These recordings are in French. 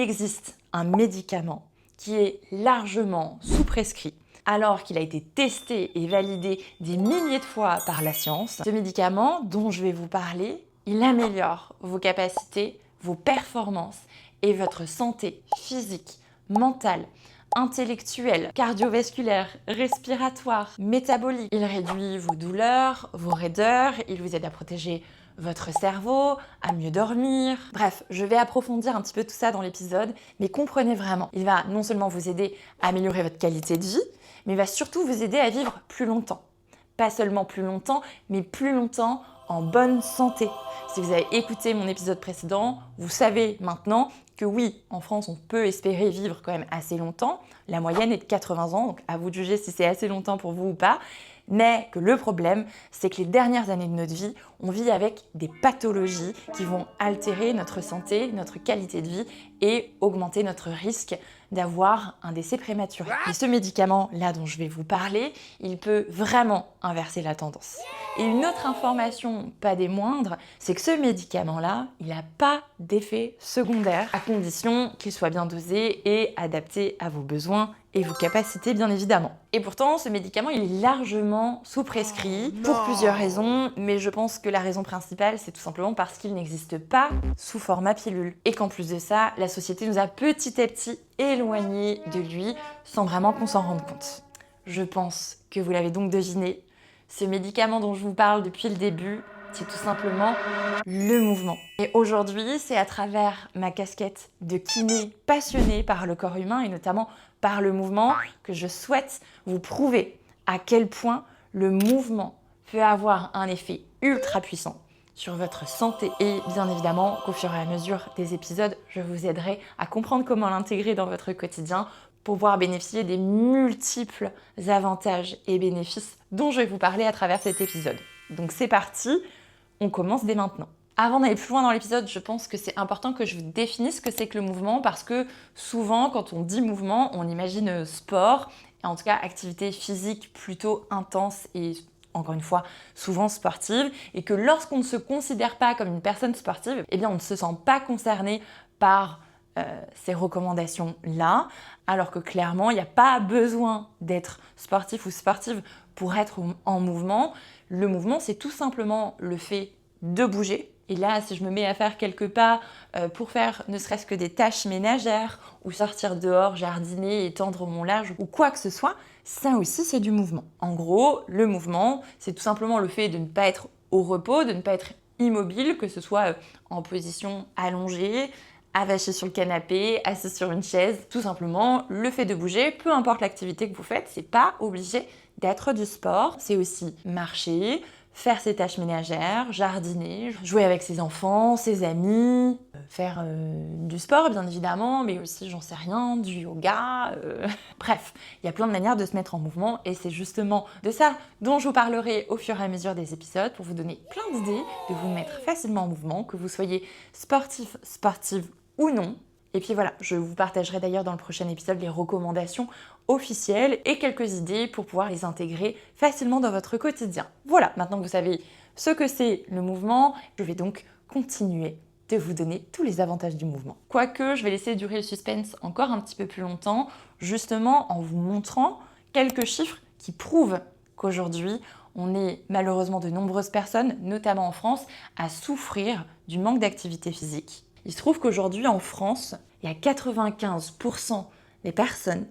existe un médicament qui est largement sous-prescrit, alors qu'il a été testé et validé des milliers de fois par la science. Ce médicament dont je vais vous parler, il améliore vos capacités, vos performances et votre santé physique, mentale, intellectuelle, cardiovasculaire, respiratoire, métabolique. Il réduit vos douleurs, vos raideurs, il vous aide à protéger votre cerveau, à mieux dormir. Bref, je vais approfondir un petit peu tout ça dans l'épisode, mais comprenez vraiment, il va non seulement vous aider à améliorer votre qualité de vie, mais il va surtout vous aider à vivre plus longtemps. Pas seulement plus longtemps, mais plus longtemps en bonne santé. Si vous avez écouté mon épisode précédent, vous savez maintenant que oui, en France, on peut espérer vivre quand même assez longtemps. La moyenne est de 80 ans, donc à vous de juger si c'est assez longtemps pour vous ou pas. Mais que le problème, c'est que les dernières années de notre vie, on vit avec des pathologies qui vont altérer notre santé, notre qualité de vie et augmenter notre risque d'avoir un décès prématuré. Et ce médicament-là dont je vais vous parler, il peut vraiment inverser la tendance. Et une autre information, pas des moindres, c'est que ce médicament-là, il n'a pas d'effet secondaire, à condition qu'il soit bien dosé et adapté à vos besoins et vos capacités bien évidemment. Et pourtant, ce médicament, il est largement sous-prescrit pour plusieurs raisons, mais je pense que la raison principale, c'est tout simplement parce qu'il n'existe pas sous format pilule. Et qu'en plus de ça, la société nous a petit à petit éloignés de lui sans vraiment qu'on s'en rende compte. Je pense que vous l'avez donc deviné, ce médicament dont je vous parle depuis le début, c'est tout simplement le mouvement. Et aujourd'hui, c'est à travers ma casquette de kiné passionnée par le corps humain et notamment par le mouvement que je souhaite vous prouver à quel point le mouvement peut avoir un effet ultra puissant sur votre santé. Et bien évidemment qu'au fur et à mesure des épisodes, je vous aiderai à comprendre comment l'intégrer dans votre quotidien pour pouvoir bénéficier des multiples avantages et bénéfices dont je vais vous parler à travers cet épisode. Donc c'est parti, on commence dès maintenant. Avant d'aller plus loin dans l'épisode, je pense que c'est important que je vous définisse ce que c'est que le mouvement parce que souvent, quand on dit mouvement, on imagine sport, et en tout cas activité physique plutôt intense et encore une fois, souvent sportive, et que lorsqu'on ne se considère pas comme une personne sportive, eh bien on ne se sent pas concerné par ces recommandations-là, alors que clairement, il n'y a pas besoin d'être sportif ou sportive pour être en mouvement. Le mouvement, c'est tout simplement le fait de bouger. Et là, si je me mets à faire quelques pas pour faire ne serait-ce que des tâches ménagères ou sortir dehors, jardiner, étendre mon linge ou quoi que ce soit, ça aussi, c'est du mouvement. En gros, le mouvement, c'est tout simplement le fait de ne pas être au repos, de ne pas être immobile, que ce soit en position allongée, avachi sur le canapé, assis sur une chaise. Tout simplement, le fait de bouger, peu importe l'activité que vous faites, c'est pas obligé d'être du sport. C'est aussi marcher, faire ses tâches ménagères, jardiner, jouer avec ses enfants, ses amis, faire du sport bien évidemment, mais aussi, j'en sais rien, du yoga. Bref, il y a plein de manières de se mettre en mouvement et c'est justement de ça dont je vous parlerai au fur et à mesure des épisodes pour vous donner plein d'idées, de vous mettre facilement en mouvement, que vous soyez sportif, sportive ou non. Et puis voilà, je vous partagerai d'ailleurs dans le prochain épisode les recommandations officielles et quelques idées pour pouvoir les intégrer facilement dans votre quotidien. Voilà, maintenant que vous savez ce que c'est le mouvement, je vais donc continuer de vous donner tous les avantages du mouvement. Quoique, je vais laisser durer le suspense encore un petit peu plus longtemps, justement en vous montrant quelques chiffres qui prouvent qu'aujourd'hui, on est malheureusement de nombreuses personnes, notamment en France, à souffrir du manque d'activité physique. Il se trouve qu'aujourd'hui, en France, il y a 95% des personnes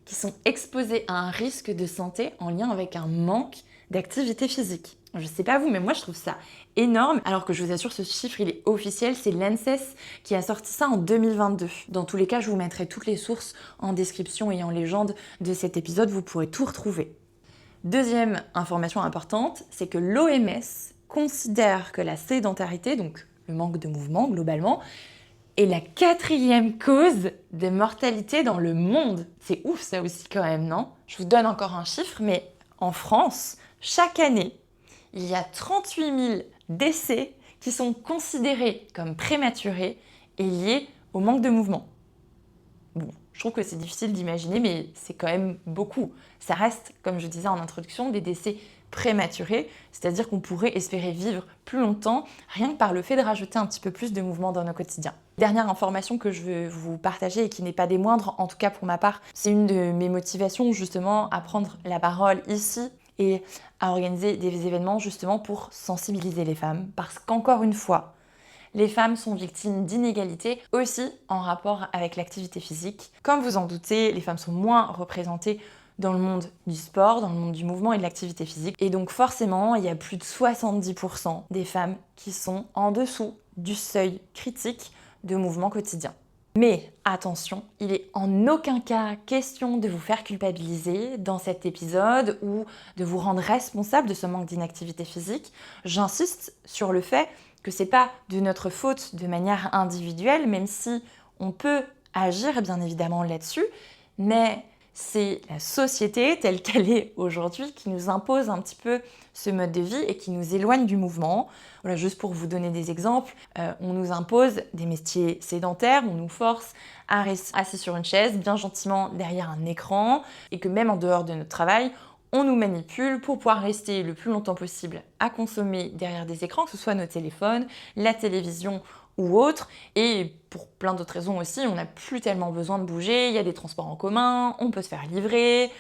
qui sont exposées à un risque de santé en lien avec un manque d'activité physique. Je sais pas vous, mais moi je trouve ça énorme, alors que je vous assure, ce chiffre il est officiel, c'est l'ANSES qui a sorti ça en 2022. Dans tous les cas, je vous mettrai toutes les sources en description et en légende de cet épisode, vous pourrez tout retrouver. Deuxième information importante, c'est que l'OMS considère que la sédentarité, donc le manque de mouvement globalement, est la 4e cause de mortalité dans le monde. C'est ouf ça aussi quand même, non? Je vous donne encore un chiffre, mais en France, chaque année, il y a 38 000 décès qui sont considérés comme prématurés et liés au manque de mouvement. Bon, je trouve que c'est difficile d'imaginer, mais c'est quand même beaucoup. Ça reste, comme je disais en introduction, des décès prématurée, c'est-à-dire qu'on pourrait espérer vivre plus longtemps rien que par le fait de rajouter un petit peu plus de mouvement dans nos quotidiens. Dernière information que je veux vous partager et qui n'est pas des moindres, en tout cas pour ma part, c'est une de mes motivations justement à prendre la parole ici et à organiser des événements justement pour sensibiliser les femmes. Parce qu'encore une fois, les femmes sont victimes d'inégalités aussi en rapport avec l'activité physique. Comme vous en doutez, les femmes sont moins représentées dans le monde du sport, dans le monde du mouvement et de l'activité physique. Et donc forcément, il y a plus de 70% des femmes qui sont en dessous du seuil critique de mouvement quotidien. Mais attention, il est en aucun cas question de vous faire culpabiliser dans cet épisode ou de vous rendre responsable de ce manque d'inactivité physique. J'insiste sur le fait que c'est pas de notre faute de manière individuelle, même si on peut agir bien évidemment là-dessus, mais c'est la société telle qu'elle est aujourd'hui qui nous impose un petit peu ce mode de vie et qui nous éloigne du mouvement. Voilà, juste pour vous donner des exemples, on nous impose des métiers sédentaires, on nous force à rester assis sur une chaise, bien gentiment derrière un écran, et que même en dehors de notre travail, on nous manipule pour pouvoir rester le plus longtemps possible à consommer derrière des écrans, que ce soit nos téléphones, la télévision ou autre. Et pour plein d'autres raisons aussi, on n'a plus tellement besoin de bouger, il y a des transports en commun, on peut se faire livrer,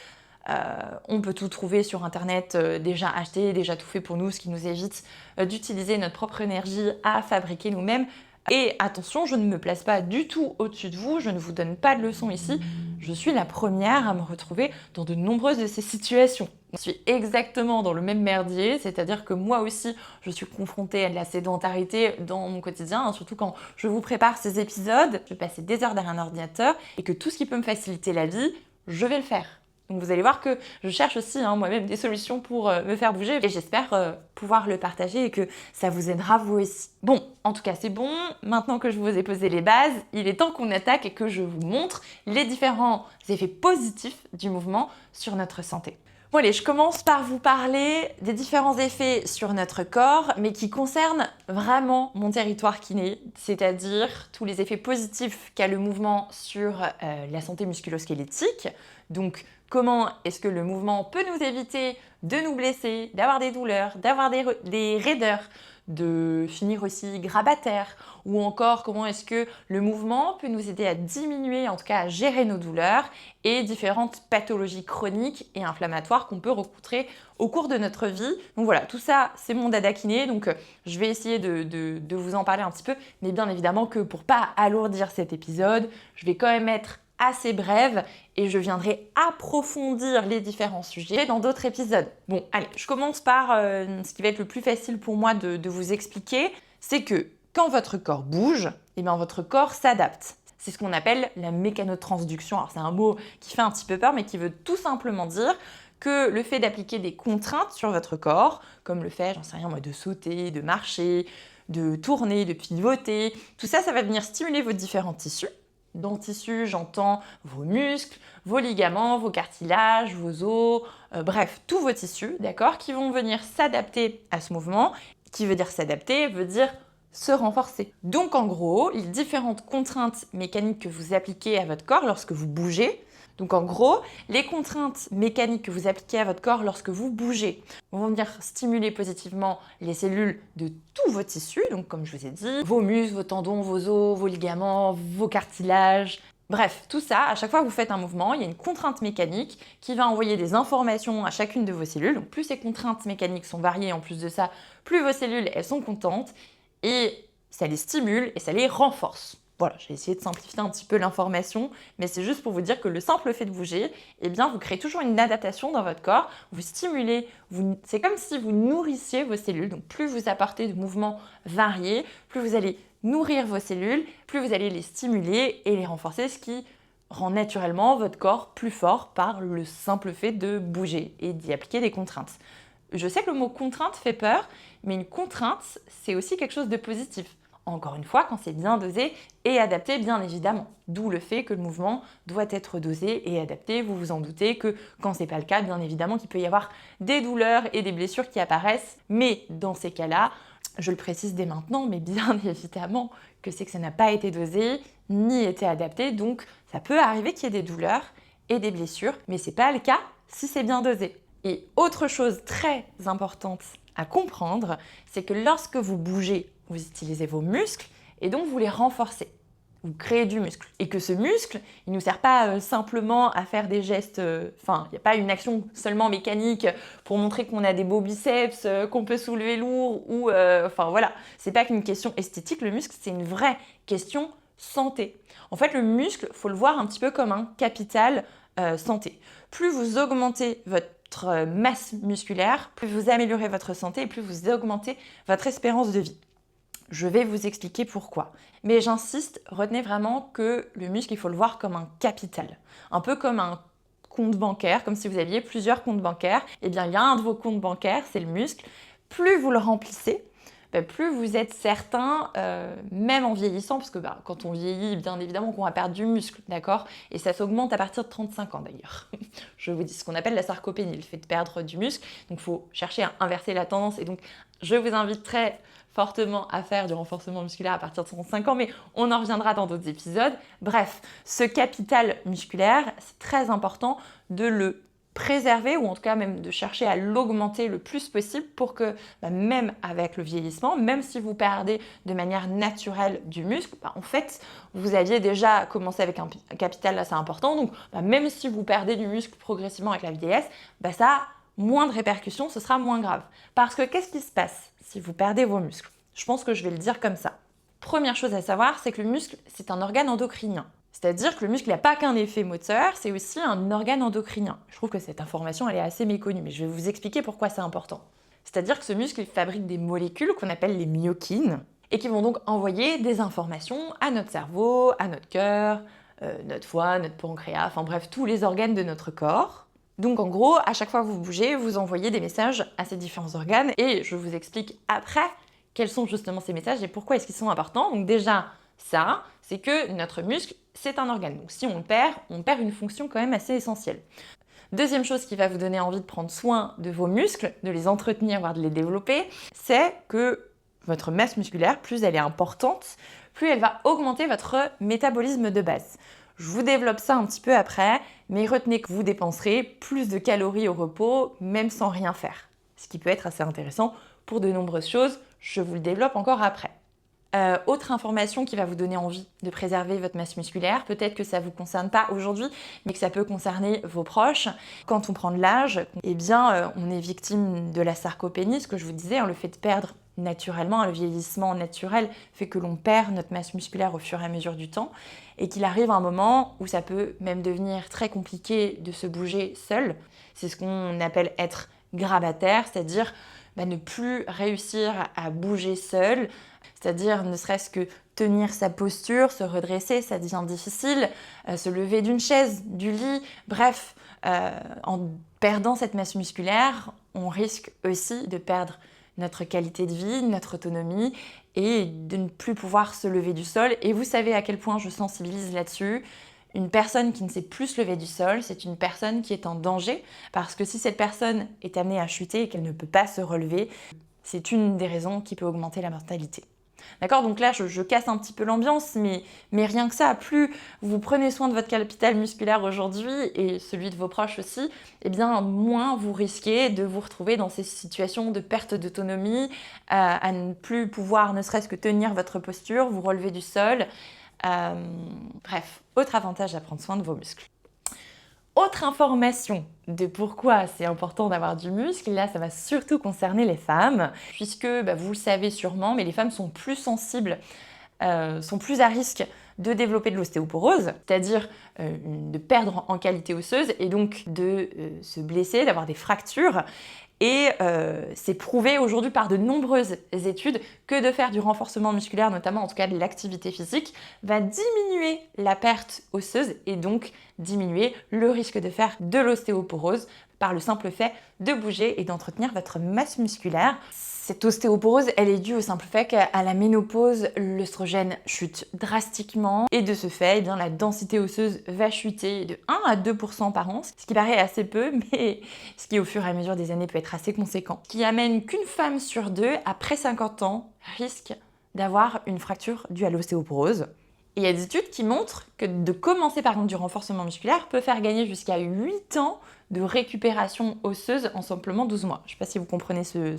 on peut tout trouver sur internet déjà acheté, déjà tout fait pour nous, ce qui nous évite d'utiliser notre propre énergie à fabriquer nous-mêmes. Et attention, je ne me place pas du tout au-dessus de vous, je ne vous donne pas de leçons ici, je suis la première à me retrouver dans de nombreuses de ces situations. Je suis exactement dans le même merdier, c'est-à-dire que moi aussi, je suis confrontée à de la sédentarité dans mon quotidien, hein, surtout quand je vous prépare ces épisodes, je vais passer des heures derrière un ordinateur et que tout ce qui peut me faciliter la vie, je vais le faire. Donc vous allez voir que je cherche aussi moi-même des solutions pour me faire bouger et j'espère pouvoir le partager et que ça vous aidera vous aussi. Bon, en tout cas c'est bon, maintenant que je vous ai posé les bases, il est temps qu'on attaque et que je vous montre les différents effets positifs du mouvement sur notre santé. Bon allez, je commence par vous parler des différents effets sur notre corps, mais qui concernent vraiment mon territoire kiné, c'est-à-dire tous les effets positifs qu'a le mouvement sur la santé musculo-squelettique. Donc, comment est-ce que le mouvement peut nous éviter de nous blesser, d'avoir des douleurs, d'avoir des raideurs, de finir aussi grabataire, ou encore comment est-ce que le mouvement peut nous aider à diminuer, en tout cas à gérer nos douleurs et différentes pathologies chroniques et inflammatoires qu'on peut rencontrer au cours de notre vie. Donc voilà, tout ça c'est mon dada kiné, donc je vais essayer de vous en parler un petit peu, mais bien évidemment que pour pas alourdir cet épisode, je vais quand même être assez brève et je viendrai approfondir les différents sujets dans d'autres épisodes. Bon, allez, je commence par ce qui va être le plus facile pour moi de vous expliquer, c'est que quand votre corps bouge, eh bien votre corps s'adapte. C'est ce qu'on appelle la mécanotransduction. Alors c'est un mot qui fait un petit peu peur, mais qui veut tout simplement dire que le fait d'appliquer des contraintes sur votre corps, comme le fait, j'en sais rien moi, de sauter, de marcher, de tourner, de pivoter, tout ça, ça va venir stimuler vos différents tissus. Dans tissus, j'entends vos muscles, vos ligaments, vos cartilages, vos os, bref, tous vos tissus, d'accord, qui vont venir s'adapter à ce mouvement. Qui veut dire s'adapter, veut dire se renforcer. Donc en gros, les différentes contraintes mécaniques que vous appliquez à votre corps lorsque vous bougez, donc en gros, les contraintes mécaniques que vous appliquez à votre corps lorsque vous bougez vont venir stimuler positivement les cellules de tous vos tissus, donc comme je vous ai dit, vos muscles, vos tendons, vos os, vos ligaments, vos cartilages. Bref, tout ça, à chaque fois que vous faites un mouvement, il y a une contrainte mécanique qui va envoyer des informations à chacune de vos cellules. Donc plus ces contraintes mécaniques sont variées, en plus de ça, plus vos cellules elles sont contentes et ça les stimule et ça les renforce. Voilà, j'ai essayé de simplifier un petit peu l'information, mais c'est juste pour vous dire que le simple fait de bouger, eh bien, vous créez toujours une adaptation dans votre corps, vous stimulez, c'est comme si vous nourrissiez vos cellules. Donc plus vous apportez de mouvements variés, plus vous allez nourrir vos cellules, plus vous allez les stimuler et les renforcer, ce qui rend naturellement votre corps plus fort par le simple fait de bouger et d'y appliquer des contraintes. Je sais que le mot contrainte fait peur, mais une contrainte, c'est aussi quelque chose de positif. Encore une fois, quand c'est bien dosé et adapté, bien évidemment. D'où le fait que le mouvement doit être dosé et adapté. Vous vous en doutez que quand c'est pas le cas, bien évidemment qu'il peut y avoir des douleurs et des blessures qui apparaissent. Mais dans ces cas-là, je le précise dès maintenant, mais bien évidemment que c'est que ça n'a pas été dosé ni été adapté. Donc ça peut arriver qu'il y ait des douleurs et des blessures, mais c'est pas le cas si c'est bien dosé. Et autre chose très importante à comprendre, c'est que lorsque vous bougez, vous utilisez vos muscles et donc vous les renforcez. Vous créez du muscle. Et que ce muscle, il ne nous sert pas simplement à faire des gestes, il n'y a pas une action seulement mécanique pour montrer qu'on a des beaux biceps, qu'on peut soulever lourd, ou voilà. C'est pas qu'une question esthétique, le muscle, c'est une vraie question santé. En fait, le muscle, il faut le voir un petit peu comme un capital santé. Plus vous augmentez votre masse musculaire, plus vous améliorez votre santé et plus vous augmentez votre espérance de vie. Je vais vous expliquer pourquoi. Mais j'insiste, retenez vraiment que le muscle, il faut le voir comme un capital. Un peu comme un compte bancaire, comme si vous aviez plusieurs comptes bancaires. Eh bien, il y a un de vos comptes bancaires, c'est le muscle. Plus vous le remplissez, plus vous êtes certain, même en vieillissant, parce que quand on vieillit, bien évidemment qu'on va perdre du muscle, d'accord? Et ça s'augmente à partir de 35 ans d'ailleurs. Je vous dis ce qu'on appelle la sarcopénie, le fait de perdre du muscle. Donc il faut chercher à inverser la tendance. Et donc je vous invite très fortement à faire du renforcement musculaire à partir de 35 ans, mais on en reviendra dans d'autres épisodes. Bref, ce capital musculaire, c'est très important de le préserver ou en tout cas même de chercher à l'augmenter le plus possible pour que même avec le vieillissement, même si vous perdez de manière naturelle du muscle, en fait vous aviez déjà commencé avec un capital assez important, donc même si vous perdez du muscle progressivement avec la vieillesse, ça a moins de répercussions, ce sera moins grave. Parce que qu'est-ce qui se passe si vous perdez vos muscles? Je pense que je vais le dire comme ça. Première chose à savoir, c'est que le muscle, c'est un organe endocrinien. C'est-à-dire que le muscle n'a pas qu'un effet moteur, c'est aussi un organe endocrinien. Je trouve que cette information, elle est assez méconnue, mais je vais vous expliquer pourquoi c'est important. C'est-à-dire que ce muscle, il fabrique des molécules qu'on appelle les myokines, et qui vont donc envoyer des informations à notre cerveau, à notre cœur, notre foie, notre pancréas, enfin bref, tous les organes de notre corps. Donc en gros, à chaque fois que vous bougez, vous envoyez des messages à ces différents organes, et je vous explique après quels sont justement ces messages et pourquoi est-ce qu'ils sont importants. Donc déjà, ça, c'est que notre muscle, c'est un organe. Donc si on perd une fonction quand même assez essentielle. Deuxième chose qui va vous donner envie de prendre soin de vos muscles, de les entretenir, voire de les développer, c'est que votre masse musculaire, plus elle est importante, plus elle va augmenter votre métabolisme de base. Je vous développe ça un petit peu après, mais retenez que vous dépenserez plus de calories au repos, même sans rien faire. Ce qui peut être assez intéressant pour de nombreuses choses, je vous le développe encore après. Autre information qui va vous donner envie de préserver votre masse musculaire, peut-être que ça ne vous concerne pas aujourd'hui, mais que ça peut concerner vos proches. Quand on prend de l'âge, on est victime de la sarcopénie, ce que je vous disais, le fait de perdre naturellement, le vieillissement naturel fait que l'on perd notre masse musculaire au fur et à mesure du temps, et qu'il arrive un moment où ça peut même devenir très compliqué de se bouger seul. C'est ce qu'on appelle être grabataire, c'est-à-dire ne plus réussir à bouger seul, c'est-à-dire ne serait-ce que tenir sa posture, se redresser, ça devient difficile, se lever d'une chaise, du lit, bref, en perdant cette masse musculaire, on risque aussi de perdre notre qualité de vie, notre autonomie et de ne plus pouvoir se lever du sol. Et vous savez à quel point je sensibilise là-dessus. Une personne qui ne sait plus se lever du sol, c'est une personne qui est en danger parce que si cette personne est amenée à chuter et qu'elle ne peut pas se relever, c'est une des raisons qui peut augmenter la mortalité. D'accord? Donc là, je casse un petit peu l'ambiance, mais rien que ça, plus vous prenez soin de votre capital musculaire aujourd'hui et celui de vos proches aussi, moins vous risquez de vous retrouver dans ces situations de perte d'autonomie, à ne plus pouvoir ne serait-ce que tenir votre posture, vous relever du sol. Bref, autre avantage à prendre soin de vos muscles. Autre information de pourquoi c'est important d'avoir du muscle, là ça va surtout concerner les femmes, puisque vous le savez sûrement, mais les femmes sont plus sensibles, sont plus à risque de développer de l'ostéoporose, c'est-à-dire de perdre en qualité osseuse et donc de se blesser, d'avoir des fractures. Et c'est prouvé aujourd'hui par de nombreuses études que de faire du renforcement musculaire, notamment en tout cas de l'activité physique, va diminuer la perte osseuse et donc diminuer le risque de faire de l'ostéoporose par le simple fait de bouger et d'entretenir votre masse musculaire. Cette ostéoporose, elle est due au simple fait qu'à la ménopause, l'œstrogène chute drastiquement et de ce fait, la densité osseuse va chuter de 1 à 2% par an, ce qui paraît assez peu, mais ce qui au fur et à mesure des années peut être assez conséquent. Ce qui amène qu'une femme sur deux, après 50 ans, risque d'avoir une fracture due à l'ostéoporose. Et il y a des études qui montrent que de commencer par exemple du renforcement musculaire peut faire gagner jusqu'à 8 ans de récupération osseuse en simplement 12 mois. Je ne sais pas si vous comprenez ce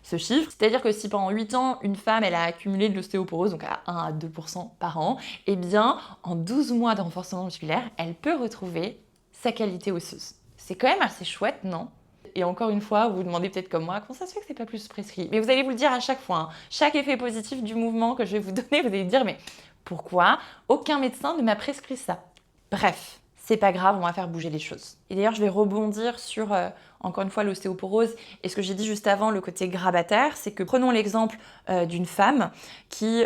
chiffre. C'est-à-dire que si pendant 8 ans, une femme elle a accumulé de l'ostéoporose, donc à 1 à 2% par an, eh bien en 12 mois de renforcement musculaire, elle peut retrouver sa qualité osseuse. C'est quand même assez chouette, non ? Et encore une fois, vous vous demandez peut-être comme moi, comment ça se fait que c'est pas plus prescrit ? Mais vous allez vous le dire à chaque fois, hein. Chaque effet positif du mouvement que je vais vous donner, vous allez dire, mais pourquoi aucun médecin ne m'a prescrit ça ? Bref, c'est pas grave, on va faire bouger les choses. Et d'ailleurs, je vais rebondir sur, encore une fois, l'ostéoporose. Et ce que j'ai dit juste avant, le côté grabataire, c'est que prenons l'exemple d'une femme qui,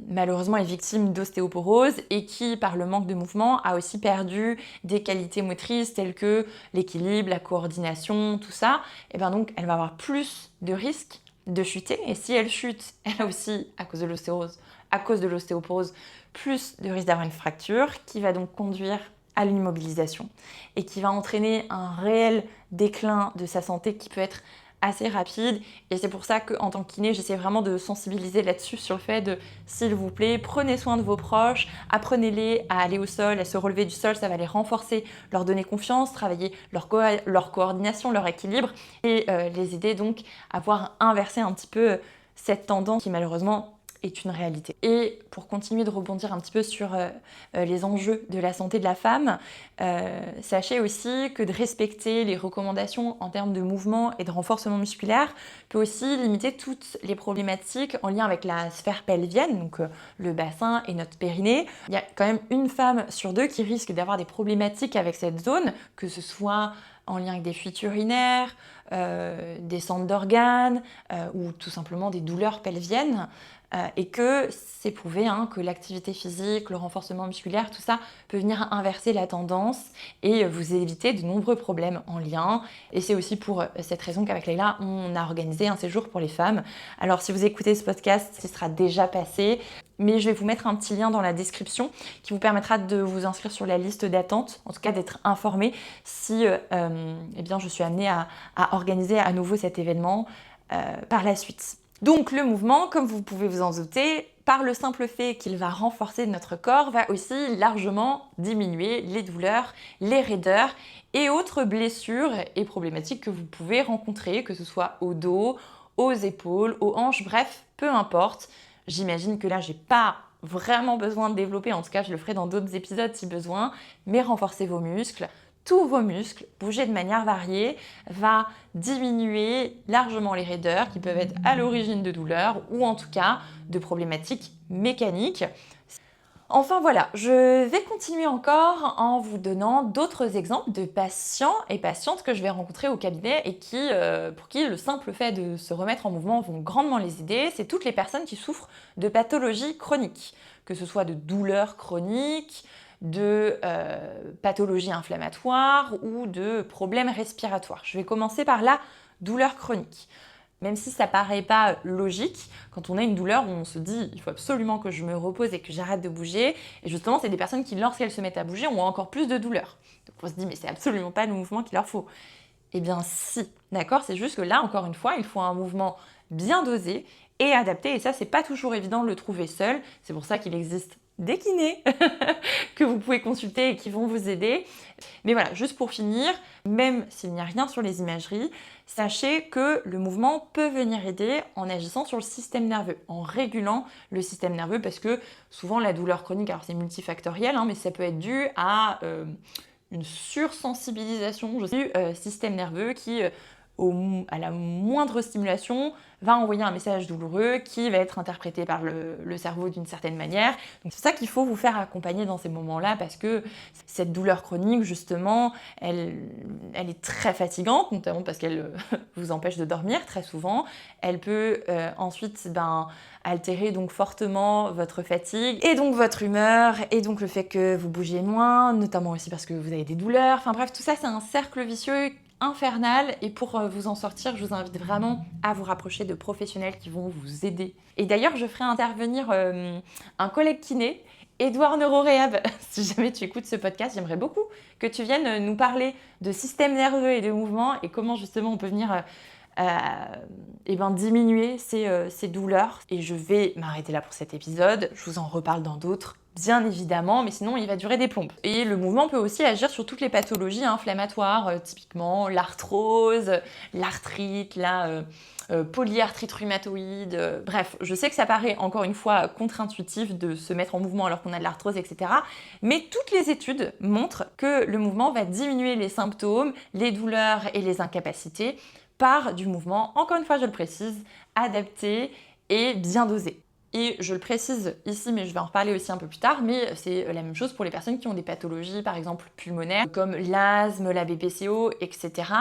malheureusement, est victime d'ostéoporose et qui, par le manque de mouvement, a aussi perdu des qualités motrices telles que l'équilibre, la coordination, tout ça. Et bien donc, elle va avoir plus de risques de chuter. Et si elle chute, elle a aussi, à cause de l'ostéoporose, plus de risques d'avoir une fracture qui va donc conduire à l'immobilisation et qui va entraîner un réel déclin de sa santé qui peut être assez rapide. Et c'est pour ça qu'en tant que kiné, j'essaie vraiment de sensibiliser là-dessus sur le fait de, s'il vous plaît, prenez soin de vos proches, apprenez-les à aller au sol, à se relever du sol, ça va les renforcer, leur donner confiance, travailler leur coordination, leur équilibre et les aider donc à voir inverser un petit peu cette tendance qui malheureusement est une réalité. Et pour continuer de rebondir un petit peu sur les enjeux de la santé de la femme, sachez aussi que de respecter les recommandations en termes de mouvement et de renforcement musculaire peut aussi limiter toutes les problématiques en lien avec la sphère pelvienne, donc le bassin et notre périnée. Il y a quand même une femme sur deux qui risque d'avoir des problématiques avec cette zone, que ce soit en lien avec des fuites urinaires, des centres d'organes ou tout simplement des douleurs pelviennes. Et que c'est prouvé que l'activité physique, le renforcement musculaire, tout ça peut venir inverser la tendance et vous éviter de nombreux problèmes en lien. Et c'est aussi pour cette raison qu'avec Leïla, on a organisé un séjour pour les femmes. Alors si vous écoutez ce podcast, ce sera déjà passé, mais je vais vous mettre un petit lien dans la description qui vous permettra de vous inscrire sur la liste d'attente, en tout cas d'être informé si eh bien, je suis amenée à organiser à nouveau cet événement par la suite. Donc le mouvement, comme vous pouvez vous en douter, par le simple fait qu'il va renforcer notre corps, va aussi largement diminuer les douleurs, les raideurs et autres blessures et problématiques que vous pouvez rencontrer, que ce soit au dos, aux épaules, aux hanches, bref, peu importe. J'imagine que là, j'ai pas vraiment besoin de développer, en tout cas je le ferai dans d'autres épisodes si besoin, mais renforcez vos muscles. Tous vos muscles, bouger de manière variée, va diminuer largement les raideurs qui peuvent être à l'origine de douleurs ou en tout cas de problématiques mécaniques. Enfin voilà, je vais continuer encore en vous donnant d'autres exemples de patients et patientes que je vais rencontrer au cabinet et pour qui le simple fait de se remettre en mouvement vont grandement les aider. C'est toutes les personnes qui souffrent de pathologies chroniques, que ce soit de douleurs chroniques, de pathologies inflammatoires ou de problèmes respiratoires. Je vais commencer par la douleur chronique. Même si ça paraît pas logique, quand on a une douleur où on se dit il faut absolument que je me repose et que j'arrête de bouger, et justement c'est des personnes qui lorsqu'elles se mettent à bouger ont encore plus de douleur. Donc on se dit mais c'est absolument pas le mouvement qu'il leur faut. Eh bien si, d'accord, c'est juste que là encore une fois il faut un mouvement bien dosé et adapté, et ça c'est pas toujours évident de le trouver seul, c'est pour ça qu'il existe des kinés que vous pouvez consulter et qui vont vous aider. Mais voilà, juste pour finir, même s'il n'y a rien sur les imageries, sachez que le mouvement peut venir aider en agissant sur le système nerveux, en régulant le système nerveux, parce que souvent la douleur chronique, alors c'est multifactoriel, mais ça peut être dû à une sursensibilisation du système nerveux qui, à la moindre stimulation, va envoyer un message douloureux qui va être interprété par le cerveau d'une certaine manière. Donc c'est ça qu'il faut vous faire accompagner dans ces moments-là, parce que cette douleur chronique, justement, elle est très fatigante, notamment parce qu'elle vous empêche de dormir très souvent. Elle peut ensuite altérer donc fortement votre fatigue et donc votre humeur et donc le fait que vous bougez moins, notamment aussi parce que vous avez des douleurs. Enfin bref, tout ça c'est un cercle vicieux infernal, et pour vous en sortir, je vous invite vraiment à vous rapprocher de professionnels qui vont vous aider. Et d'ailleurs, je ferai intervenir un collègue kiné, Edouard Neuroréhab. Si jamais tu écoutes ce podcast, j'aimerais beaucoup que tu viennes nous parler de système nerveux et de mouvement et comment justement on peut venir diminuer ces douleurs. Et je vais m'arrêter là pour cet épisode. Je vous en reparle dans d'autres bien évidemment, mais sinon il va durer des plombes. Et le mouvement peut aussi agir sur toutes les pathologies inflammatoires, typiquement l'arthrose, l'arthrite, la polyarthrite rhumatoïde. Bref, je sais que ça paraît encore une fois contre-intuitif de se mettre en mouvement alors qu'on a de l'arthrose, etc. Mais toutes les études montrent que le mouvement va diminuer les symptômes, les douleurs et les incapacités par du mouvement, encore une fois je le précise, adapté et bien dosé. Et je le précise ici, mais je vais en reparler aussi un peu plus tard, mais c'est la même chose pour les personnes qui ont des pathologies, par exemple pulmonaires, comme l'asthme, la BPCO, etc.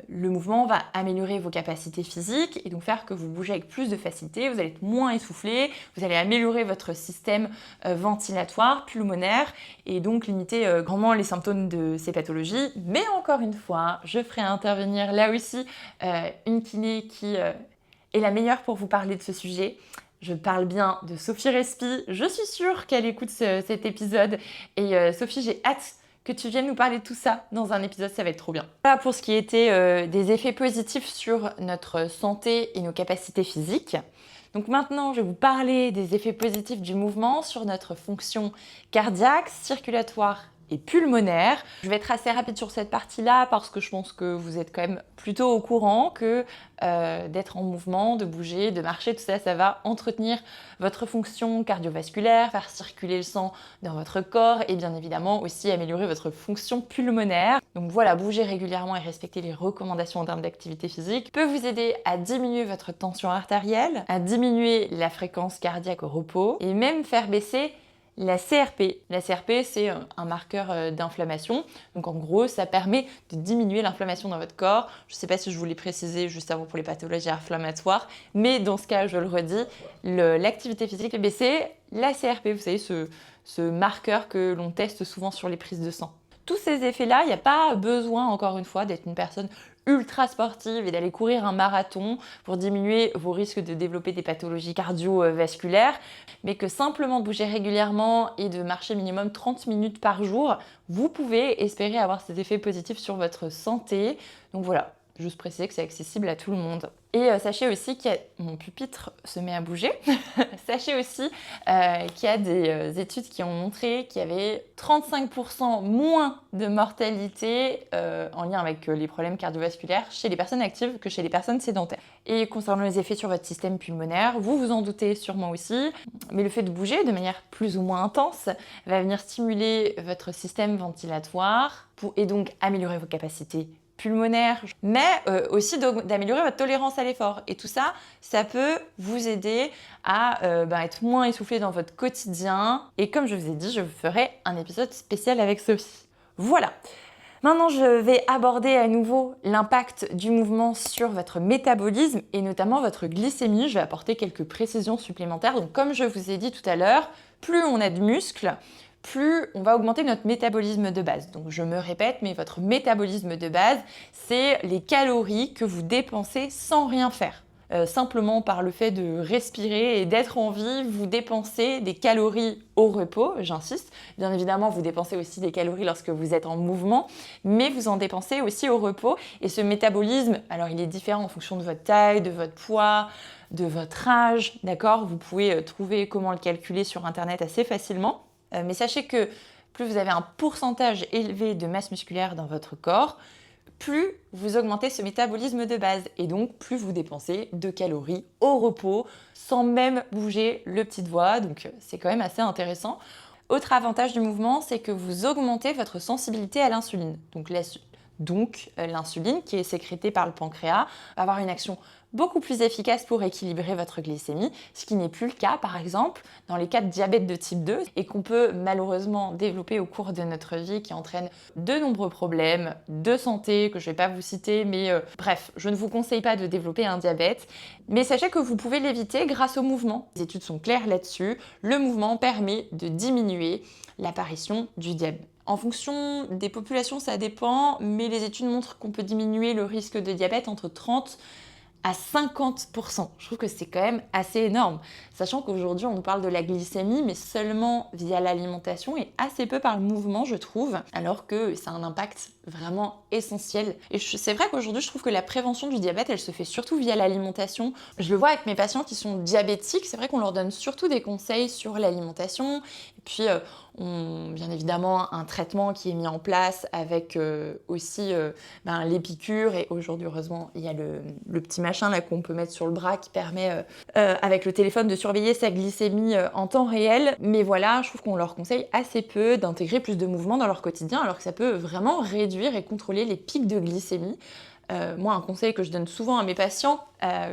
Le mouvement va améliorer vos capacités physiques et donc faire que vous bougez avec plus de facilité, vous allez être moins essoufflé, vous allez améliorer votre système ventilatoire, pulmonaire, et donc limiter grandement les symptômes de ces pathologies. Mais encore une fois, je ferai intervenir là aussi une kiné qui est la meilleure pour vous parler de ce sujet. Je parle bien de Sophie Respi, je suis sûre qu'elle écoute cet épisode et Sophie, j'ai hâte que tu viennes nous parler de tout ça dans un épisode, ça va être trop bien. Voilà pour ce qui était des effets positifs sur notre santé et nos capacités physiques. Donc maintenant, je vais vous parler des effets positifs du mouvement sur notre fonction cardiaque, circulatoire et pulmonaire. Je vais être assez rapide sur cette partie-là parce que je pense que vous êtes quand même plutôt au courant que d'être en mouvement, de bouger, de marcher, tout ça, ça va entretenir votre fonction cardiovasculaire, faire circuler le sang dans votre corps et bien évidemment aussi améliorer votre fonction pulmonaire. Donc voilà, bouger régulièrement et respecter les recommandations en termes d'activité physique peut vous aider à diminuer votre tension artérielle, à diminuer la fréquence cardiaque au repos et même faire baisser la CRP. La CRP, c'est un marqueur d'inflammation. Donc en gros, ça permet de diminuer l'inflammation dans votre corps. Je ne sais pas si je vous l'ai précisé juste avant pour les pathologies inflammatoires, mais dans ce cas, je le redis, l'activité physique fait baisser la CRP, vous savez, ce marqueur que l'on teste souvent sur les prises de sang. Tous ces effets-là, il n'y a pas besoin, encore une fois, d'être une personne ultra sportive et d'aller courir un marathon pour diminuer vos risques de développer des pathologies cardiovasculaires, mais que simplement bouger régulièrement et de marcher minimum 30 minutes par jour, vous pouvez espérer avoir ces effets positifs sur votre santé. Donc voilà, juste préciser que c'est accessible à tout le monde. Et sachez aussi qu'il y a... Mon pupitre se met à bouger. Sachez aussi qu'il y a des études qui ont montré qu'il y avait 35% moins de mortalité en lien avec les problèmes cardiovasculaires chez les personnes actives que chez les personnes sédentaires. Et concernant les effets sur votre système pulmonaire, vous vous en doutez sûrement aussi, mais le fait de bouger de manière plus ou moins intense va venir stimuler votre système ventilatoire et donc améliorer vos capacités pulmonaire, mais aussi d'améliorer votre tolérance à l'effort. Et tout ça, ça peut vous aider à être moins essoufflé dans votre quotidien. Et comme je vous ai dit, je vous ferai un épisode spécial avec Sophie. Voilà. Maintenant, je vais aborder à nouveau l'impact du mouvement sur votre métabolisme et notamment votre glycémie. Je vais apporter quelques précisions supplémentaires. Donc, comme je vous ai dit tout à l'heure, plus on a de muscles, plus on va augmenter notre métabolisme de base. Donc je me répète, mais votre métabolisme de base, c'est les calories que vous dépensez sans rien faire. Simplement par le fait de respirer et d'être en vie, vous dépensez des calories au repos, j'insiste. Bien évidemment, vous dépensez aussi des calories lorsque vous êtes en mouvement, mais vous en dépensez aussi au repos. Et ce métabolisme, alors il est différent en fonction de votre taille, de votre poids, de votre âge, d'accord ? Vous pouvez trouver comment le calculer sur Internet assez facilement. Mais sachez que plus vous avez un pourcentage élevé de masse musculaire dans votre corps, plus vous augmentez ce métabolisme de base et donc plus vous dépensez de calories au repos sans même bouger le petit doigt. Donc c'est quand même assez intéressant. Autre avantage du mouvement, c'est que vous augmentez votre sensibilité à l'insuline. Donc l'insuline qui est sécrétée par le pancréas va avoir une action beaucoup plus efficace pour équilibrer votre glycémie, ce qui n'est plus le cas par exemple dans les cas de diabète de type 2 et qu'on peut malheureusement développer au cours de notre vie qui entraîne de nombreux problèmes de santé que je ne vais pas vous citer, mais bref, je ne vous conseille pas de développer un diabète, mais sachez que vous pouvez l'éviter grâce au mouvement. Les études sont claires là-dessus, le mouvement permet de diminuer l'apparition du diabète. En fonction des populations, ça dépend, mais les études montrent qu'on peut diminuer le risque de diabète entre 30 à 50%. Je trouve que c'est quand même assez énorme, sachant qu'aujourd'hui on nous parle de la glycémie, mais seulement via l'alimentation et assez peu par le mouvement, je trouve, alors que ça a un impact vraiment essentiel. Et c'est vrai qu'aujourd'hui je trouve que la prévention du diabète, elle se fait surtout via l'alimentation. Je le vois avec mes patients qui sont diabétiques, c'est vrai qu'on leur donne surtout des conseils sur l'alimentation, Puis, bien évidemment, un traitement qui est mis en place avec aussi les piqûres. Et aujourd'hui, heureusement, il y a le petit machin là qu'on peut mettre sur le bras qui permet, avec le téléphone, de surveiller sa glycémie en temps réel. Mais voilà, je trouve qu'on leur conseille assez peu d'intégrer plus de mouvements dans leur quotidien, alors que ça peut vraiment réduire et contrôler les pics de glycémie. Moi, un conseil que je donne souvent à mes patients,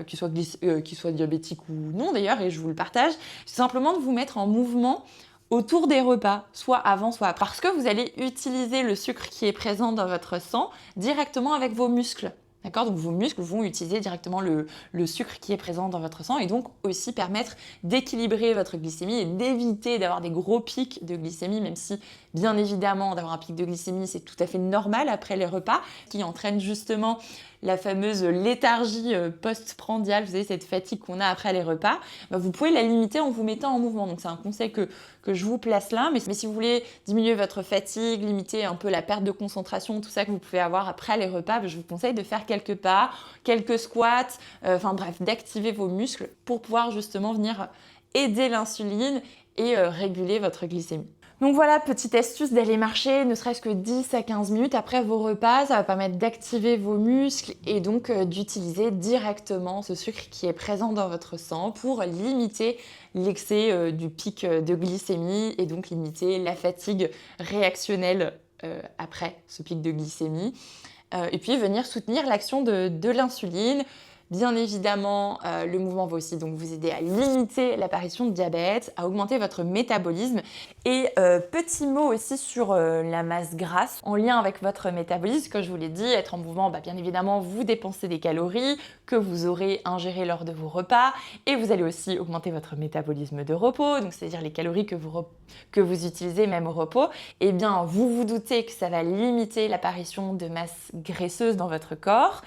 qu'ils soient diabétiques ou non d'ailleurs, et je vous le partage, c'est simplement de vous mettre en mouvement autour des repas, soit avant, soit après. Parce que vous allez utiliser le sucre qui est présent dans votre sang directement avec vos muscles. D'accord? Donc vos muscles vont utiliser directement le sucre qui est présent dans votre sang et donc aussi permettre d'équilibrer votre glycémie et d'éviter d'avoir des gros pics de glycémie, même si bien évidemment d'avoir un pic de glycémie c'est tout à fait normal après les repas, qui entraîne justement la fameuse léthargie post-prandiale, vous savez, cette fatigue qu'on a après les repas. Vous pouvez la limiter en vous mettant en mouvement. Donc c'est un conseil que je vous place là, mais si vous voulez diminuer votre fatigue, limiter un peu la perte de concentration, tout ça que vous pouvez avoir après les repas, je vous conseille de faire quelques pas, quelques squats, bref, d'activer vos muscles pour pouvoir justement venir aider l'insuline et réguler votre glycémie. Donc voilà, petite astuce d'aller marcher ne serait-ce que 10 à 15 minutes après vos repas, ça va permettre d'activer vos muscles et donc d'utiliser directement ce sucre qui est présent dans votre sang pour limiter l'excès du pic de glycémie et donc limiter la fatigue réactionnelle après ce pic de glycémie. Et puis venir soutenir l'action de l'insuline. Bien évidemment, le mouvement va aussi donc vous aider à limiter l'apparition de diabète, à augmenter votre métabolisme. Et petit mot aussi sur la masse grasse en lien avec votre métabolisme. Comme je vous l'ai dit, être en mouvement, bien évidemment, vous dépensez des calories que vous aurez ingérées lors de vos repas et vous allez aussi augmenter votre métabolisme de repos, donc c'est-à-dire les calories que vous utilisez même au repos. Eh bien, vous vous doutez que ça va limiter l'apparition de masse graisseuse dans votre corps,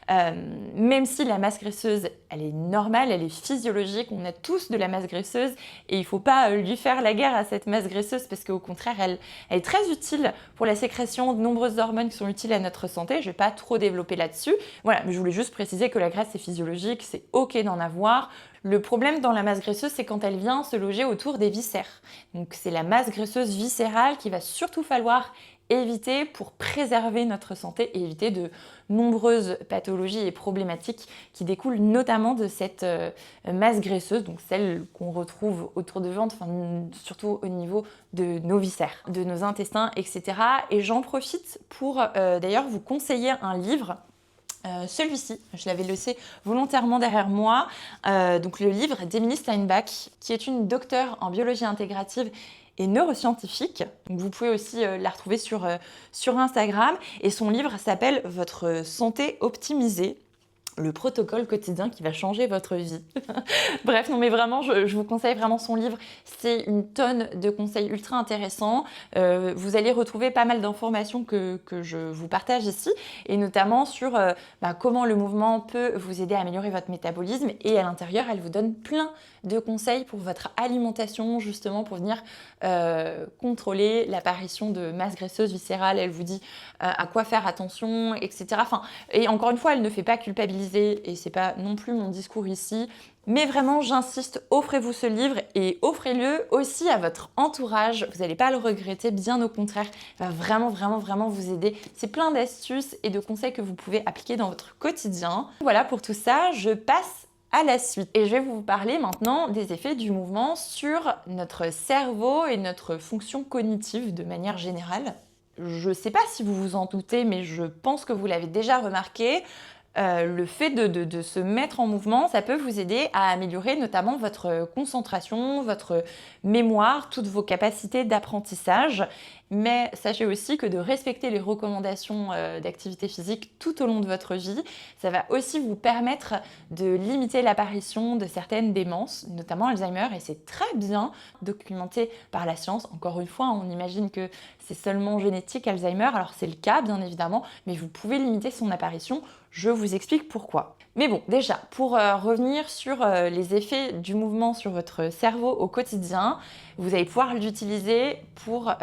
même si la masse graisseuse, elle est normale, elle est physiologique, on a tous de la masse graisseuse et il ne faut pas lui faire la guerre à cette masse graisseuse parce qu'au contraire, elle est très utile pour la sécrétion de nombreuses hormones qui sont utiles à notre santé. Je ne vais pas trop développer là-dessus. Voilà, mais je voulais juste préciser que la graisse, c'est physiologique, c'est ok d'en avoir. Le problème dans la masse graisseuse, c'est quand elle vient se loger autour des viscères. Donc c'est la masse graisseuse viscérale qu'il va surtout falloir éviter pour préserver notre santé et éviter de nombreuses pathologies et problématiques qui découlent notamment de cette masse graisseuse, donc celle qu'on retrouve autour du ventre, surtout au niveau de nos viscères, de nos intestins, etc. Et j'en profite pour d'ailleurs vous conseiller un livre. Celui-ci, je l'avais laissé volontairement derrière moi, donc le livre d'Emily Steinbach, qui est une docteure en biologie intégrative et neuroscientifique. Donc vous pouvez aussi la retrouver sur Instagram. Et son livre s'appelle « Votre santé optimisée ». Le protocole quotidien qui va changer votre vie. Bref, non mais vraiment, je vous conseille vraiment son livre. C'est une tonne de conseils ultra intéressants. Vous allez retrouver pas mal d'informations que je vous partage ici, et notamment sur comment le mouvement peut vous aider à améliorer votre métabolisme. Et à l'intérieur, elle vous donne plein de conseils pour votre alimentation, justement pour venir contrôler l'apparition de masse graisseuse viscérale. Elle vous dit à quoi faire attention, etc. Et encore une fois, elle ne fait pas culpabiliser, et c'est pas non plus mon discours ici, mais vraiment j'insiste, offrez-vous ce livre et offrez-le aussi à votre entourage, vous n'allez pas le regretter, bien au contraire, il va vraiment vous aider. C'est plein d'astuces et de conseils que vous pouvez appliquer dans votre quotidien. Voilà, pour tout ça, je passe à la suite. Et je vais vous parler maintenant des effets du mouvement sur notre cerveau et notre fonction cognitive de manière générale. Je ne sais pas si vous vous en doutez, mais je pense que vous l'avez déjà remarqué. Le fait de se mettre en mouvement, ça peut vous aider à améliorer notamment votre concentration, votre mémoire, toutes vos capacités d'apprentissage. Mais sachez aussi que de respecter les recommandations d'activité physique tout au long de votre vie, ça va aussi vous permettre de limiter l'apparition de certaines démences, notamment Alzheimer, et c'est très bien documenté par la science. Encore une fois, on imagine que c'est seulement génétique Alzheimer, alors c'est le cas bien évidemment, mais vous pouvez limiter son apparition. Je vous explique pourquoi. Mais bon, déjà, pour revenir sur les effets du mouvement sur votre cerveau au quotidien, vous allez pouvoir l'utiliser pour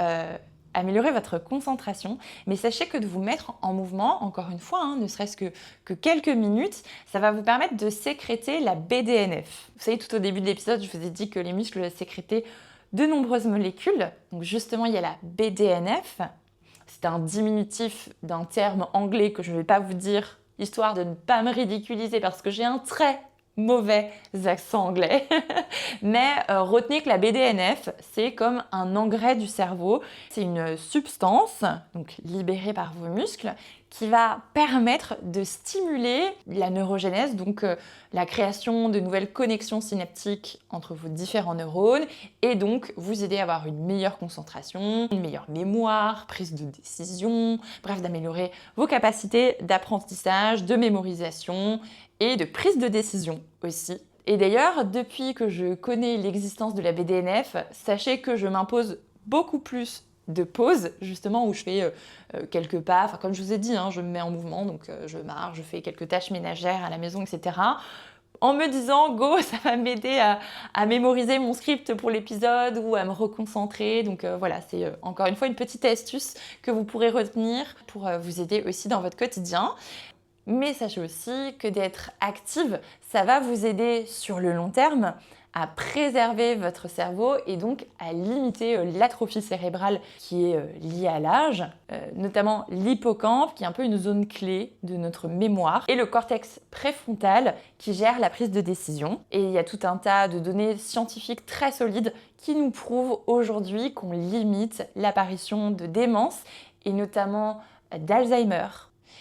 améliorer votre concentration. Mais sachez que de vous mettre en mouvement, encore une fois, ne serait-ce que quelques minutes, ça va vous permettre de sécréter la BDNF. Vous savez, tout au début de l'épisode, je vous ai dit que les muscles sécrétaient de nombreuses molécules. Donc justement, il y a la BDNF. C'est un diminutif d'un terme anglais que je ne vais pas vous dire, histoire de ne pas me ridiculiser parce que j'ai un très mauvais accent anglais. Mais retenez que la BDNF, c'est comme un engrais du cerveau. C'est une substance, donc libérée par vos muscles, qui va permettre de stimuler la neurogénèse, donc la création de nouvelles connexions synaptiques entre vos différents neurones, et donc vous aider à avoir une meilleure concentration, une meilleure mémoire, prise de décision, bref, d'améliorer vos capacités d'apprentissage, de mémorisation et de prise de décision aussi. Et d'ailleurs, depuis que je connais l'existence de la BDNF, sachez que je m'impose beaucoup plus de pauses, justement, où je fais quelques pas, enfin comme je vous ai dit, je me mets en mouvement, donc je marche, je fais quelques tâches ménagères à la maison, etc. En me disant, go, ça va m'aider à mémoriser mon script pour l'épisode ou à me reconcentrer. Donc voilà, c'est encore une fois une petite astuce que vous pourrez retenir pour vous aider aussi dans votre quotidien. Mais sachez aussi que d'être active, ça va vous aider sur le long terme à préserver votre cerveau et donc à limiter l'atrophie cérébrale qui est liée à l'âge, notamment l'hippocampe qui est un peu une zone clé de notre mémoire et le cortex préfrontal qui gère la prise de décision. Et il y a tout un tas de données scientifiques très solides qui nous prouvent aujourd'hui qu'on limite l'apparition de démence et notamment d'Alzheimer.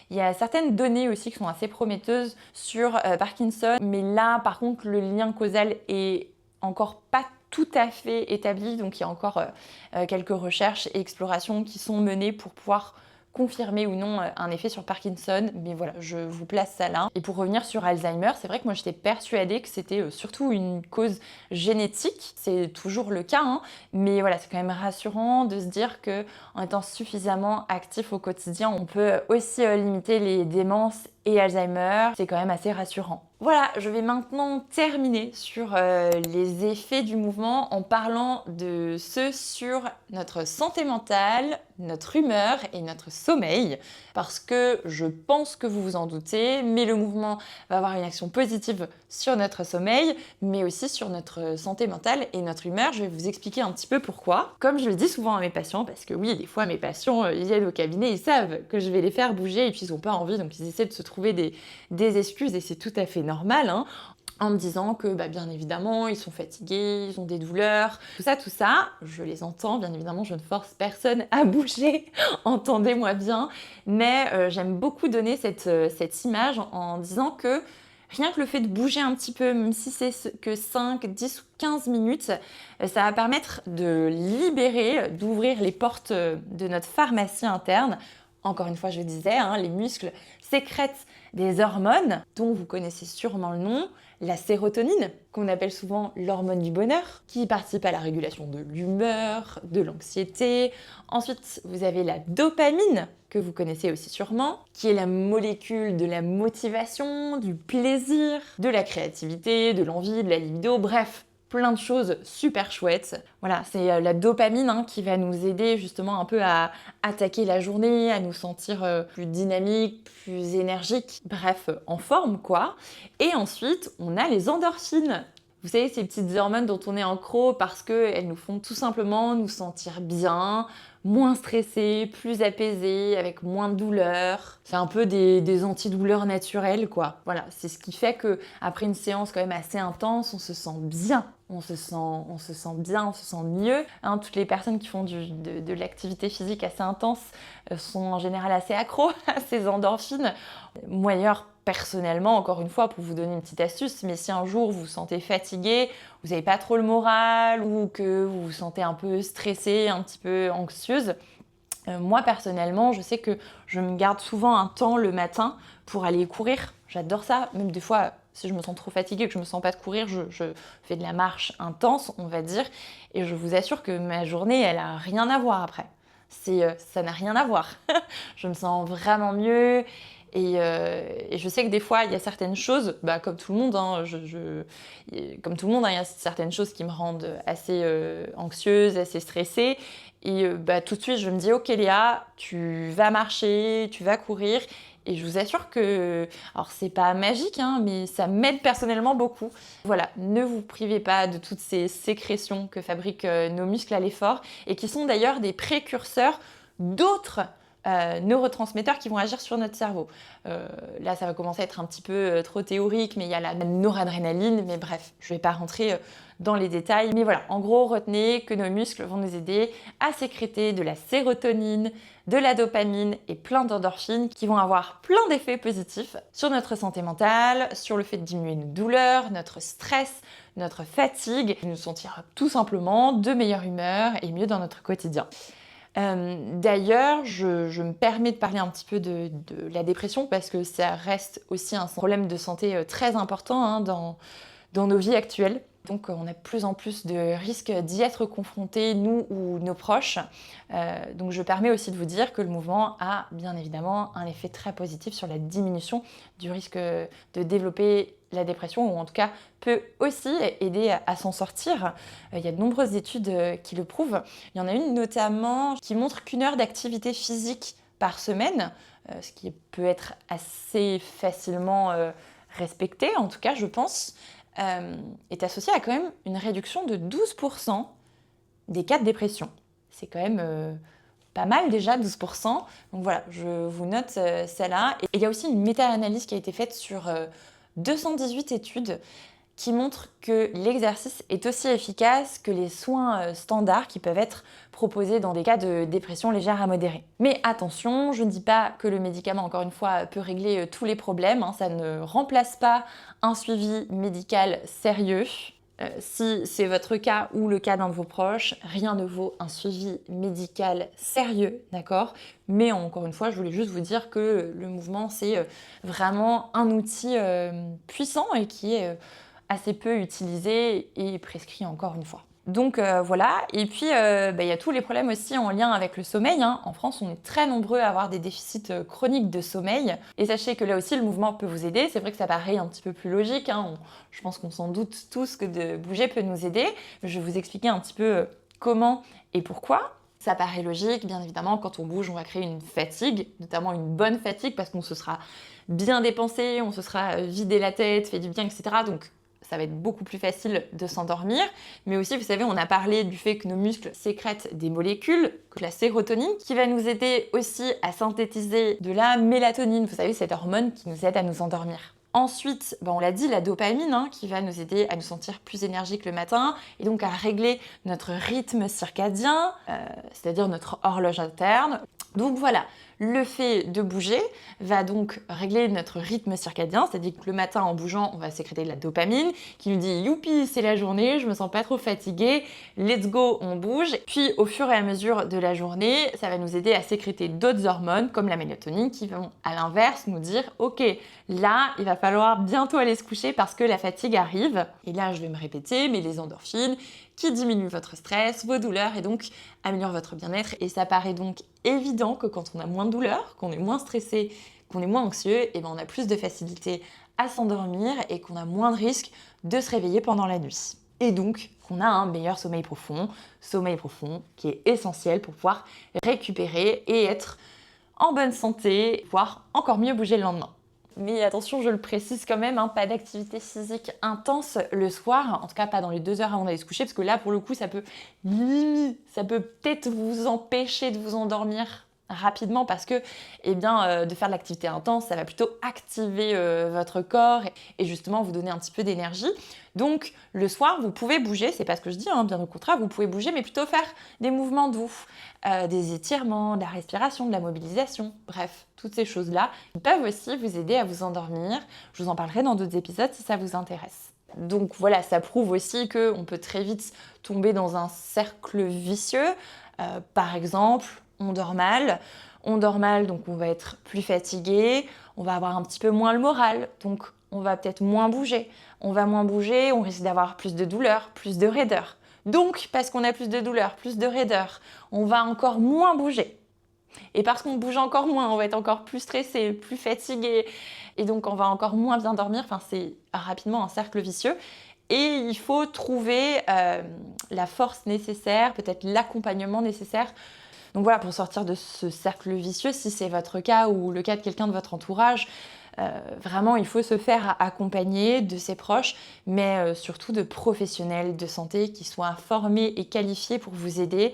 Il y a certaines données aussi qui sont assez prometteuses sur Parkinson, mais là, par contre, le lien causal est encore pas tout à fait établi, donc il y a encore quelques recherches et explorations qui sont menées pour pouvoir confirmer ou non un effet sur Parkinson, mais voilà, je vous place ça là. Et pour revenir sur Alzheimer, c'est vrai que moi j'étais persuadée que c'était surtout une cause génétique, c'est toujours le cas, mais voilà, c'est quand même rassurant de se dire que en étant suffisamment actif au quotidien, on peut aussi limiter les démences et Alzheimer, c'est quand même assez rassurant. Voilà, je vais maintenant terminer sur les effets du mouvement en parlant de ceux sur notre santé mentale, notre humeur et notre sommeil, parce que je pense que vous vous en doutez, mais le mouvement va avoir une action positive sur notre sommeil, mais aussi sur notre santé mentale et notre humeur. Je vais vous expliquer un petit peu pourquoi. Comme je le dis souvent à mes patients, parce que oui, des fois mes patients, ils viennent au cabinet, ils savent que je vais les faire bouger et puis ils n'ont pas envie, donc ils essaient de se trouver des excuses et c'est tout à fait normal, en me disant que bien évidemment ils sont fatigués, ils ont des douleurs, tout ça, je les entends, bien évidemment je ne force personne à bouger, entendez-moi bien, mais j'aime beaucoup donner cette image en disant que rien que le fait de bouger un petit peu, même si c'est que 5, 10 ou 15 minutes, ça va permettre de libérer, d'ouvrir les portes de notre pharmacie interne. Encore une fois, je disais, les muscles sécrètent des hormones dont vous connaissez sûrement le nom, la sérotonine, qu'on appelle souvent l'hormone du bonheur, qui participe à la régulation de l'humeur, de l'anxiété. Ensuite, vous avez la dopamine, que vous connaissez aussi sûrement, qui est la molécule de la motivation, du plaisir, de la créativité, de l'envie, de la libido, bref, plein de choses super chouettes. Voilà, c'est la dopamine qui va nous aider justement un peu à attaquer la journée, à nous sentir plus dynamique, plus énergique, bref, en forme quoi. Et ensuite, on a les endorphines. Vous savez, ces petites hormones dont on est en accro parce qu'elles nous font tout simplement nous sentir bien, moins stressés, plus apaisés, avec moins de douleurs. C'est un peu des antidouleurs naturelles, quoi. Voilà, c'est ce qui fait qu'après une séance quand même assez intense, on se sent bien. On se sent bien, on se sent mieux. Toutes les personnes qui font de l'activité physique assez intense sont en général assez accros à ces endorphines. Moi, d'ailleurs, personnellement, encore une fois, pour vous donner une petite astuce, mais si un jour vous vous sentez fatigué, vous n'avez pas trop le moral ou que vous vous sentez un peu stressé, un petit peu anxieuse, moi personnellement, je sais que je me garde souvent un temps le matin pour aller courir. J'adore ça, même des fois, si je me sens trop fatiguée et que je me sens pas de courir, je fais de la marche intense, on va dire, et je vous assure que ma journée, elle a rien à voir après. Ça n'a rien à voir. Je me sens vraiment mieux. Et je sais que des fois, il y a certaines choses, comme tout le monde, comme tout le monde, il y a certaines choses qui me rendent assez anxieuse, assez stressée. Et tout de suite, je me dis, ok Léa, tu vas marcher, tu vas courir. Et je vous assure que, alors c'est pas magique, hein, mais ça m'aide personnellement beaucoup. Voilà, ne vous privez pas de toutes ces sécrétions que fabriquent nos muscles à l'effort et qui sont d'ailleurs des précurseurs d'autres neurotransmetteurs qui vont agir sur notre cerveau. Là, ça va commencer à être un petit peu trop théorique, mais il y a la noradrénaline, mais bref, je ne vais pas rentrer dans les détails. Mais voilà, en gros, retenez que nos muscles vont nous aider à sécréter de la sérotonine, de la dopamine et plein d'endorphines qui vont avoir plein d'effets positifs sur notre santé mentale, sur le fait de diminuer nos douleurs, notre stress, notre fatigue, et nous sentir tout simplement de meilleure humeur et mieux dans notre quotidien. D'ailleurs, je me permets de parler un petit peu de la dépression parce que ça reste aussi un problème de santé très important hein, dans nos vies actuelles. Donc on a de plus en plus de risques d'y être confrontés, nous ou nos proches. Donc je permets aussi de vous dire que le mouvement a bien évidemment un effet très positif sur la diminution du risque de développer la dépression, ou en tout cas peut aussi aider à s'en sortir. Il y a de nombreuses études qui le prouvent. Il y en a une notamment qui montre qu'1 heure d'activité physique par semaine, ce qui peut être assez facilement respecté, en tout cas je pense, est associé à quand même une réduction de 12% des cas de dépression. C'est quand même pas mal déjà, 12%. Donc voilà, je vous note celle-là. Et il y a aussi une méta-analyse qui a été faite sur 218 études qui montrent que l'exercice est aussi efficace que les soins standards qui peuvent être proposés dans des cas de dépression légère à modérée. Mais attention, je ne dis pas que le médicament, encore une fois, peut régler tous les problèmes, hein, ça ne remplace pas un suivi médical sérieux. Si c'est votre cas ou le cas d'un de vos proches, rien ne vaut un suivi médical sérieux, d'accord? Mais encore une fois, je voulais juste vous dire que le mouvement, c'est vraiment un outil puissant et qui est assez peu utilisé et prescrit encore une fois. Donc voilà, et puis il y a tous les problèmes aussi en lien avec le sommeil. Hein. En France, on est très nombreux à avoir des déficits chroniques de sommeil. Et sachez que là aussi, le mouvement peut vous aider. C'est vrai que ça paraît un petit peu plus logique. Hein. Je pense qu'on s'en doute tous que de bouger peut nous aider. Je vais vous expliquer un petit peu comment et pourquoi. Ça paraît logique, bien évidemment, quand on bouge, on va créer une fatigue, notamment une bonne fatigue, parce qu'on se sera bien dépensé, on se sera vidé la tête, fait du bien, etc. Donc ça va être beaucoup plus facile de s'endormir. Mais aussi, vous savez, on a parlé du fait que nos muscles sécrètent des molécules, la sérotonine, qui va nous aider aussi à synthétiser de la mélatonine, vous savez, cette hormone qui nous aide à nous endormir. Ensuite, on l'a dit, la dopamine hein, qui va nous aider à nous sentir plus énergiques le matin et donc à régler notre rythme circadien, c'est-à-dire notre horloge interne. Donc voilà, le fait de bouger va donc régler notre rythme circadien, c'est-à-dire que le matin en bougeant, on va sécréter de la dopamine qui nous dit « Youpi, c'est la journée, je me sens pas trop fatiguée, let's go, on bouge ». Puis au fur et à mesure de la journée, ça va nous aider à sécréter d'autres hormones comme la mélatonine qui vont à l'inverse nous dire « Ok, là, il va falloir bientôt aller se coucher parce que la fatigue arrive ». Et là, je vais me répéter, mais les endorphines qui diminuent votre stress, vos douleurs et donc améliorent votre bien-être. Et ça paraît donc évident que quand on a moins de douleurs, qu'on est moins stressé, qu'on est moins anxieux, et on a plus de facilité à s'endormir et qu'on a moins de risques de se réveiller pendant la nuit. Et donc qu'on a un meilleur sommeil profond qui est essentiel pour pouvoir récupérer et être en bonne santé, pouvoir encore mieux bouger le lendemain. Mais attention, je le précise quand même, hein, pas d'activité physique intense le soir, en tout cas pas dans les 2 heures avant d'aller se coucher, parce que là, pour le coup, ça peut peut-être vous empêcher de vous endormir rapidement parce que de faire de l'activité intense, ça va plutôt activer votre corps et justement vous donner un petit peu d'énergie. Donc le soir, vous pouvez bouger, c'est pas ce que je dis, hein, bien au contraire, vous pouvez bouger, mais plutôt faire des mouvements doux, des étirements, de la respiration, de la mobilisation, bref, toutes ces choses-là qui peuvent aussi vous aider à vous endormir. Je vous en parlerai dans d'autres épisodes si ça vous intéresse. Donc voilà, ça prouve aussi qu'on peut très vite tomber dans un cercle vicieux. Par exemple, on dort mal, donc on va être plus fatigué, on va avoir un petit peu moins le moral, donc on va peut-être moins bouger. On va moins bouger, on risque d'avoir plus de douleur, plus de raideur. Donc, parce qu'on a plus de douleur, plus de raideur, on va encore moins bouger. Et parce qu'on bouge encore moins, on va être encore plus stressé, plus fatigué, et donc on va encore moins bien dormir. Enfin, c'est rapidement un cercle vicieux. Et il faut trouver la force nécessaire, peut-être l'accompagnement nécessaire Donc voilà, pour sortir de ce cercle vicieux, si c'est votre cas ou le cas de quelqu'un de votre entourage, vraiment il faut se faire accompagner de ses proches, mais surtout de professionnels de santé qui soient formés et qualifiés pour vous aider.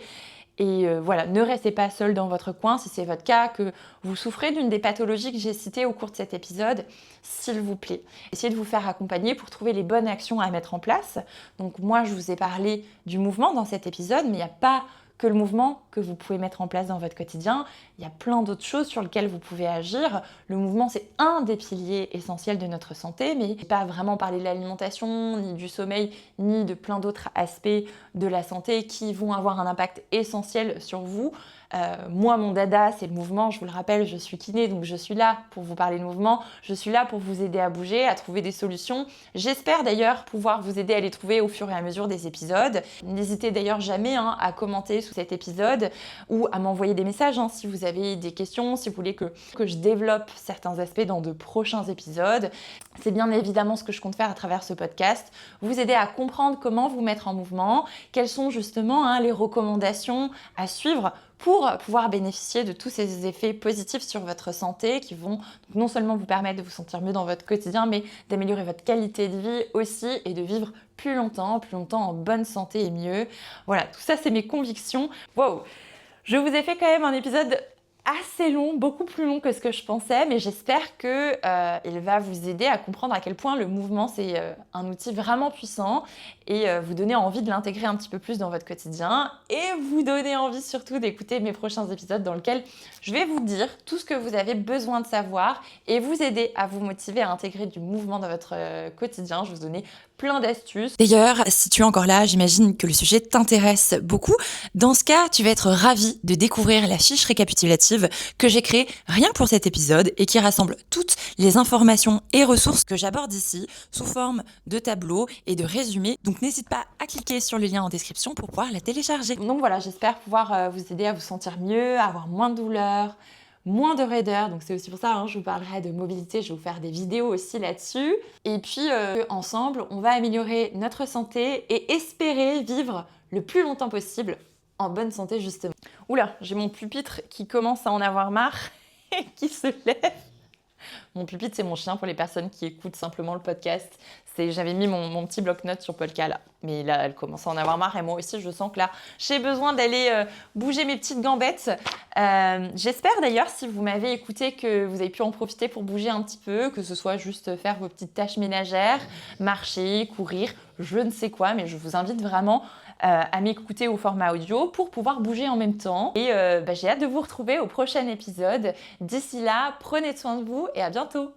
Et voilà, ne restez pas seul dans votre coin. Si c'est votre cas, que vous souffrez d'une des pathologies que j'ai citées au cours de cet épisode, s'il vous plaît, essayez de vous faire accompagner pour trouver les bonnes actions à mettre en place. Donc moi, je vous ai parlé du mouvement dans cet épisode, mais il n'y a pas que le mouvement que vous pouvez mettre en place dans votre quotidien. Il y a plein d'autres choses sur lesquelles vous pouvez agir. Le mouvement, c'est un des piliers essentiels de notre santé, mais pas vraiment parler de l'alimentation, ni du sommeil, ni de plein d'autres aspects de la santé qui vont avoir un impact essentiel sur vous. Moi, mon dada, c'est le mouvement. Je vous le rappelle, je suis kiné, donc je suis là pour vous parler de mouvement. Je suis là pour vous aider à bouger, à trouver des solutions. J'espère d'ailleurs pouvoir vous aider à les trouver au fur et à mesure des épisodes. N'hésitez d'ailleurs jamais à commenter sous cet épisode ou à m'envoyer des messages si vous avez des questions, si vous voulez que je développe certains aspects dans de prochains épisodes. C'est bien évidemment ce que je compte faire à travers ce podcast, vous aider à comprendre comment vous mettre en mouvement, quelles sont justement les recommandations à suivre pour pouvoir bénéficier de tous ces effets positifs sur votre santé qui vont non seulement vous permettre de vous sentir mieux dans votre quotidien, mais d'améliorer votre qualité de vie aussi et de vivre plus longtemps en bonne santé et mieux. Voilà, tout ça c'est mes convictions. Wow, je vous ai fait quand même un épisode assez long, beaucoup plus long que ce que je pensais, mais j'espère que il va vous aider à comprendre à quel point le mouvement c'est un outil vraiment puissant et vous donner envie de l'intégrer un petit peu plus dans votre quotidien et vous donner envie surtout d'écouter mes prochains épisodes dans lesquels je vais vous dire tout ce que vous avez besoin de savoir et vous aider à vous motiver à intégrer du mouvement dans votre quotidien. Je vais vous donner plein d'astuces. D'ailleurs, si tu es encore là, j'imagine que le sujet t'intéresse beaucoup. Dans ce cas, tu vas être ravi de découvrir la fiche récapitulative que j'ai créée rien que pour cet épisode et qui rassemble toutes les informations et ressources que j'aborde ici sous forme de tableaux et de résumés. Donc n'hésite pas à cliquer sur le lien en description pour pouvoir la télécharger. Donc voilà, j'espère pouvoir vous aider à vous sentir mieux, à avoir moins de douleurs, moins de raideur, donc c'est aussi pour ça je vous parlerai de mobilité, je vais vous faire des vidéos aussi là-dessus. Et puis ensemble, on va améliorer notre santé et espérer vivre le plus longtemps possible en bonne santé justement. Oula, j'ai mon pupitre qui commence à en avoir marre et qui se lève. Mon pupitre, c'est mon chien pour les personnes qui écoutent simplement le podcast. J'avais mis mon petit bloc-notes sur Polka là. Mais là, elle commence à en avoir marre et moi aussi, je sens que là, j'ai besoin d'aller bouger mes petites gambettes. J'espère d'ailleurs, si vous m'avez écouté, que vous avez pu en profiter pour bouger un petit peu, que ce soit juste faire vos petites tâches ménagères, marcher, courir, je ne sais quoi, mais je vous invite vraiment à m'écouter au format audio pour pouvoir bouger en même temps. Et j'ai hâte de vous retrouver au prochain épisode. D'ici là, prenez soin de vous et à bientôt.